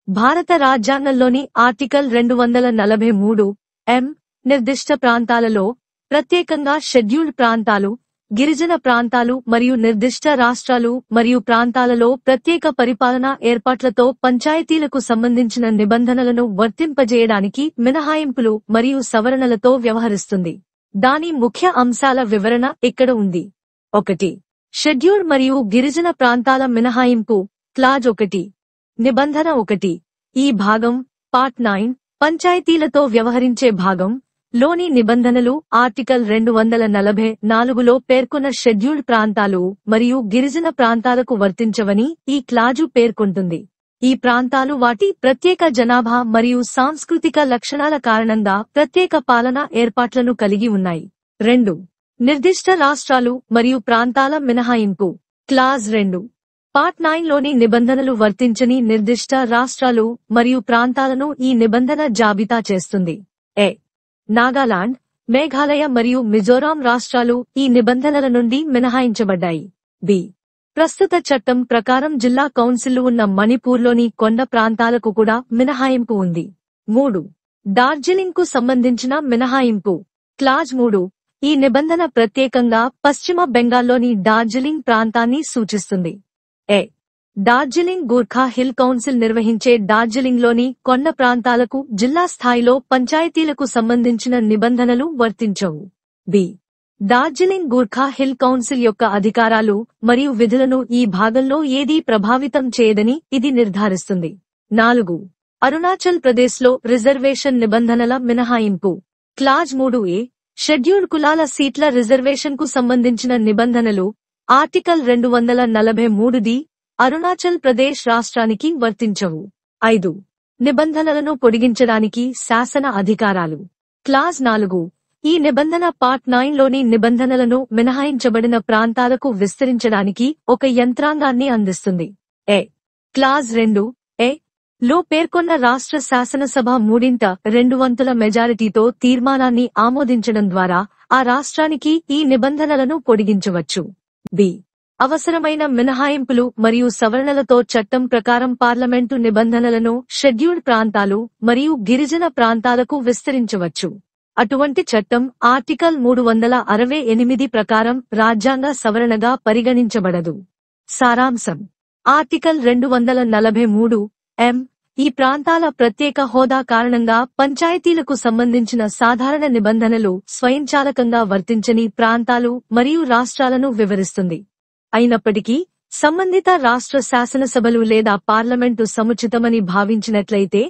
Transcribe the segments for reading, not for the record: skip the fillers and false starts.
భారత రాజ్యాంగంలోని ఆర్టికల్ 243 నిర్దిష్ట ప్రాంతాలలో, ప్రత్యేకంగా షెడ్యూల్డ్ ప్రాంతాలు, గిరిజన ప్రాంతాలు మరియు నిర్దిష్ట రాష్ట్రాలు మరియు ప్రాంతాలలో ప్రత్యేక పరిపాలనా ఏర్పాట్లతో పంచాయతీలకు సంబంధించిన నిబంధనలను వర్తింపజేయడానికి మినహాయింపులు మరియు సవరణలతో వ్యవహరిస్తుంది. దాని ముఖ్య అంశాల వివరణ ఇక్కడ ఉంది. 1. షెడ్యూల్డ్ మరియు గిరిజన ప్రాంతాల మినహాయింపు. క్లాజ్ 1. నిబంధన 1. ఈ భాగం పార్ట్ 9 పంచాయతీలతో వ్యవహరించే భాగం లోని నిబంధనలు ఆర్టికల్ 244లో పేర్కొన్న షెడ్యూల్డ్ ప్రాంతాలు మరియు గిరిజన ప్రాంతాలకు వర్తించవని ఈ క్లాజు పేర్కొంటుంది. ఈ ప్రాంతాలు వాటి ప్రత్యేక జనాభా మరియు సాంస్కృతిక లక్షణాల కారణంగా ప్రత్యేక పాలనా ఏర్పాట్లను కలిగి ఉన్నాయి. 2. నిర్దిష్ట రాష్ట్రాలు మరియు ప్రాంతాల మినహాయింపు. క్లాజ్ 2. పార్ట్ 9లోని నిబంధనలు వర్తించని నిర్దిష్ట రాష్ట్రాలు మరియు ప్రాంతాలను ఈ నిబంధన జాబితా చేస్తుంది. ఏ. నాగాలాండ్, మేఘాలయ మరియు మిజోరాం రాష్ట్రాలు ఈ నిబంధనల నుండి మినహాయించబడ్డాయి. బి. ప్రస్తుత చట్టం ప్రకారం జిల్లా కౌన్సిళ్లు ఉన్న మణిపూర్లోని కొండ ప్రాంతాలకు కూడా మినహాయింపు ఉంది. 3. డార్జిలింగ్కు సంబంధించిన మినహాయింపు. క్లాజ్ 3. ఈ నిబంధన ప్రత్యేకంగా పశ్చిమ బెంగాల్లోని డార్జిలింగ్ ప్రాంతాన్ని సూచిస్తుంది. A. Darjeeling Gorkha hill council నిర్వహించే డార్జిలింగ్లోని కొండ ప్రాంతాలకు జిల్లా స్థాయిలో పంచాయతీలకు సంబంధించిన నిబంధనలు వర్తించవు. B. Darjeeling Gorkha hill council యొక్క అధికారాలు మరియు విధులను ఈ భాగంలో ఏదీ ప్రభావితం చేయదని ఇది నిర్ధారిస్తుంది. 4. అరుణాచల్ ప్రదేశ్లో రిజర్వేషన్ నిబంధనల మినహాయింపు. Clause 3A. షెడ్యూల్డ్ కులాల సీట్ల రిజర్వేషన్కు సంబంధించిన నిబంధనలు ఆర్టికల్ 243D అరుణాచల్ ప్రదేశ్ రాష్ట్రానికి వర్తించవు. 5. నిబంధనలను పొడిగించడానికి శాసన అధికారాలు. క్లాజ్ 4. ఈ నిబంధన పార్ట్ 9లోని నిబంధనలను మినహాయించబడిన ప్రాంతాలకు విస్తరించడానికి ఒక యంత్రాంగాన్ని అందిస్తుంది. ఏ. క్లాజ్ 2A లో పేర్కొన్న రాష్ట్ర శాసనసభ 3/2 మెజారిటీతో తీర్మానాన్ని ఆమోదించడం ద్వారా ఆ రాష్ట్రానికి ఈ నిబంధనలను పొడిగించవచ్చు. బి. అవసరమైన మినహాయింపులు మరియు సవరణలతో చట్టం ప్రకారం పార్లమెంటు నిబంధనలను షెడ్యూల్డ్ ప్రాంతాలు మరియు గిరిజన ప్రాంతాలకు విస్తరించవచ్చు. అటువంటి చట్టం ఆర్టికల్ 368 ప్రకారం రాజ్యాంగ సవరణగా పరిగణించబడదు. సారాంశం. ఆర్టికల్ 243 ఈ ప్రాంతాల ప్రత్యేక హోదా కారణంగా పంచాయతీలకు సంబంధించిన సాధారణ నిబంధనలు స్వయంచాలకంగా వర్తించని ప్రాంతాలు మరియు రాష్ట్రాలను వివరిస్తుంది. అయినప్పటికీ సంబంధిత రాష్ట్ర శాసనసభలు లేదా పార్లమెంటు సముచితమని భావించినట్లయితే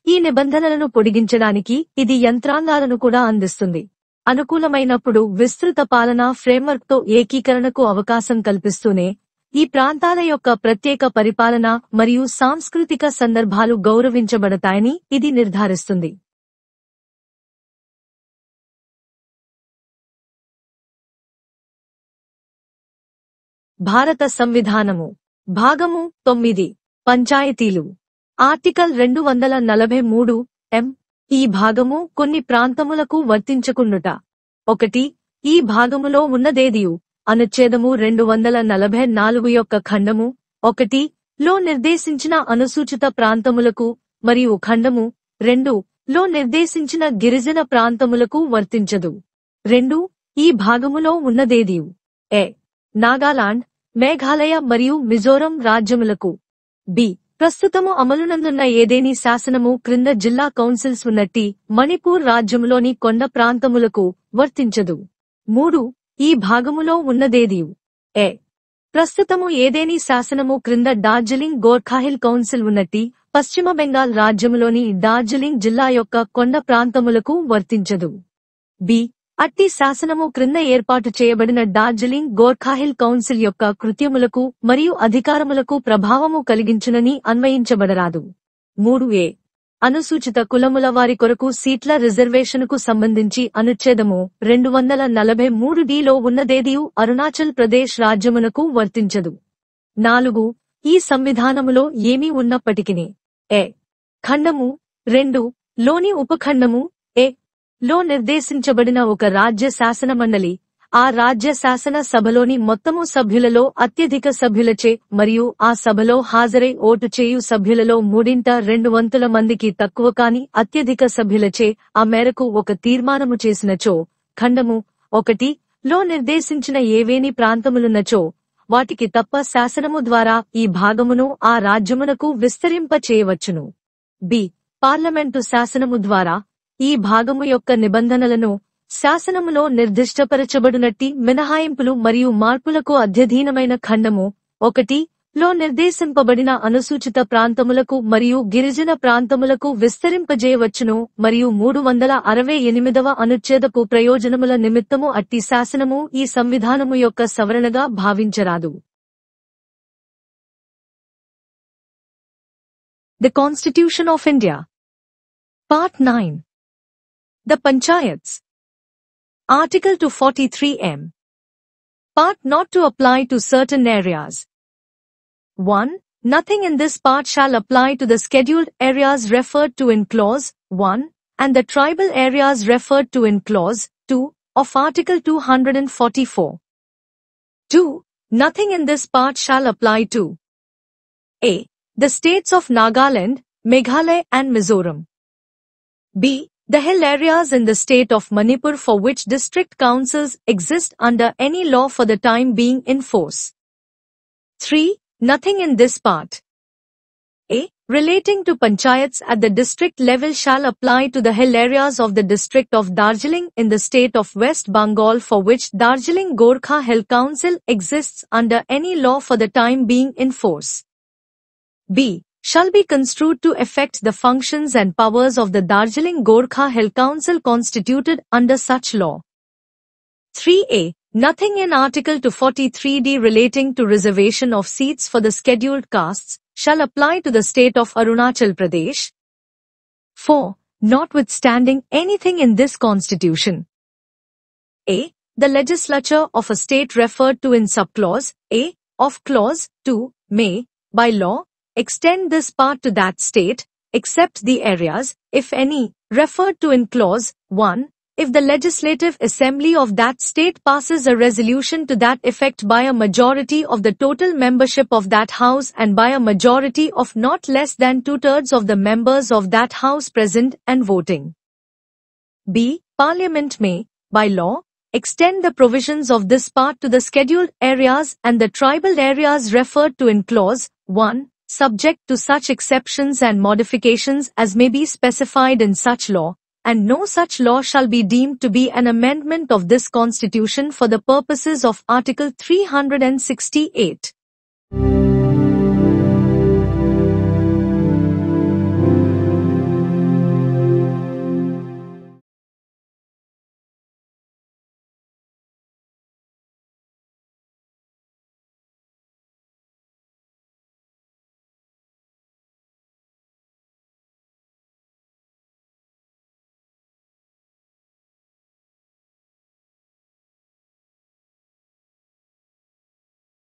ఈ నిబంధనలను పొడిగించడానికి ఇది యంత్రాంగాలను కూడా అందిస్తుంది. అనుకూలమైనప్పుడు విస్తృత పాలనా ఫ్రేమ్వర్క్తో ఏకీకరణకు అవకాశం కల్పిస్తూనే ఈ ప్రాంతాల యొక్క ప్రత్యేక పరిపాలన మరియు సాంస్కృతిక సందర్భాలు గౌరవించబడతాయని ఇది నిర్ధారిస్తుంది. భారత సంవిధానము. భాగము 9. పంచాయతీలు. ఆర్టికల్ 243 ఈ భాగము కొన్ని ప్రాంతములకు వర్తించకుండుట. 1. ఈ భాగములో ఉన్నదేదియు అనుచ్ఛేదము 244 యొక్క ఖండము 1 లో నిర్దేశించిన అనుసూచిత ప్రాంతములకు మరియు ఖండము 2 లో నిర్దేశించిన గిరిజన ప్రాంతములకు వర్తించదు. 2. ఈ భాగములో ఉన్నదేదియు ఏ. నాగాలాండ్, మేఘాలయ మరియు మిజోరం రాజ్యములకు. బి. ప్రస్తుతము అమలునందున్న ఏదేని శాసనము క్రింద జిల్లా కౌన్సిల్స్ ఉన్నట్టి మణిపూర్ రాజ్యములోని కొండ ప్రాంతములకు వర్తించదు. 3. ఈ భాగములో ఉన్నదేదియు ఏ. ప్రస్తుతము ఏదేని శాసనము క్రింద డార్జిలింగ్ గోర్ఖాహిల్ కౌన్సిల్ ఉన్నట్టి పశ్చిమ బెంగాల్ రాజ్యములోని డార్జిలింగ్ జిల్లా యొక్క కొండ ప్రాంతములకు వర్తించదు. బి. అట్టి శాసనము క్రింద ఏర్పాటు చేయబడిన డార్జిలింగ్ గోర్ఖాహిల్ కౌన్సిల్ యొక్క కృత్యములకు మరియు అధికారములకు ప్రభావము కలిగించునని అన్వయించబడరాదు. 3A. అనుసూచిత కులముల వారి కొరకు సీట్ల రిజర్వేషనుకు సంబంధించి అనుచ్ఛేదము 243Dలో ఉన్నదేదియు అరుణాచల్ ప్రదేశ్ రాజ్యమునకు వర్తించదు. 4. ఈ సంవిధానములో ఏమీ ఉన్నప్పటికిని ఏ. ఖండము 2 లోని ఉపఖండము ఏ. లో నిర్దేశించబడిన ఒక రాజ్య శాసనమండలి ఆ రాజ్య శాసన సభలోని మొత్తము సభ్యులలో అత్యధిక సభ్యులచే మరియు ఆ సభలో హాజరై ఓటు చేయు సభ్యులలో 2/3 మందికి తక్కువ కాని అత్యధిక సభ్యులచే ఆ మేరకు ఒక తీర్మానము చేసినచో ఖండము 1 లో నిర్దేశించిన ఏవేని ప్రాంతములున్నచో వాటికి తప్ప శాసనము ద్వారా ఈ భాగమును ఆ రాజ్యమునకు విస్తరింప చేయవచ్చును. బి. పార్లమెంటు శాసనము ద్వారా ఈ భాగము యొక్క నిబంధనలను శాసనములో నిర్దిష్టపరచబడినట్టి మినహాయింపులు మరియు మార్పులకు అధ్యధీనమైన ఖండము 1 లో నిర్దేశింపబడిన అనుసూచిత ప్రాంతములకు మరియు గిరిజన ప్రాంతములకు విస్తరింపజేయవచ్చును మరియు 368వ అనుచ్ఛేదపు ప్రయోజనముల నిమిత్తము అట్టి శాసనము ఈ సంవిధానము యొక్క సవరణగా భావించరాదు. The Constitution of India. Part 9. The Panchayats. Article 243M. Part not to apply to certain areas. 1. Nothing in this part shall apply to the scheduled areas referred to in Clause 1 and the tribal areas referred to in Clause 2 of Article 244. 2. Nothing in this part shall apply to a. the states of Nagaland, Meghalaya and Mizoram. b. the hill areas in the state of Manipur for which district councils exist under any law for the time being in force. 3. Nothing in this part a. relating to panchayats at the district level shall apply to the hill areas of the district of Darjeeling in the state of West Bengal for which Darjeeling Gorkha Hill Council exists under any law for the time being in force. b. shall be construed to affect the functions and powers of the Darjeeling Gorkha Hill Council constituted under such law. 3a. Nothing in Article 243d relating to reservation of seats for the scheduled castes shall apply to the state of Arunachal Pradesh. 4. Notwithstanding anything in this constitution. a. The legislature of a state referred to in subclause a of clause 2 may, by law, extend this part to that state, except the areas, if any, referred to in clause 1, if the legislative assembly of that state passes a resolution to that effect by a majority of the total membership of that house and by a majority of not less than 2/3 of the members of that house present and voting. b. Parliament may, by law, extend the provisions of this part to the scheduled areas and the tribal areas referred to in clause 1, subject to such exceptions and modifications as may be specified in such law, and no such law shall be deemed to be an amendment of this Constitution for the purposes of Article 368.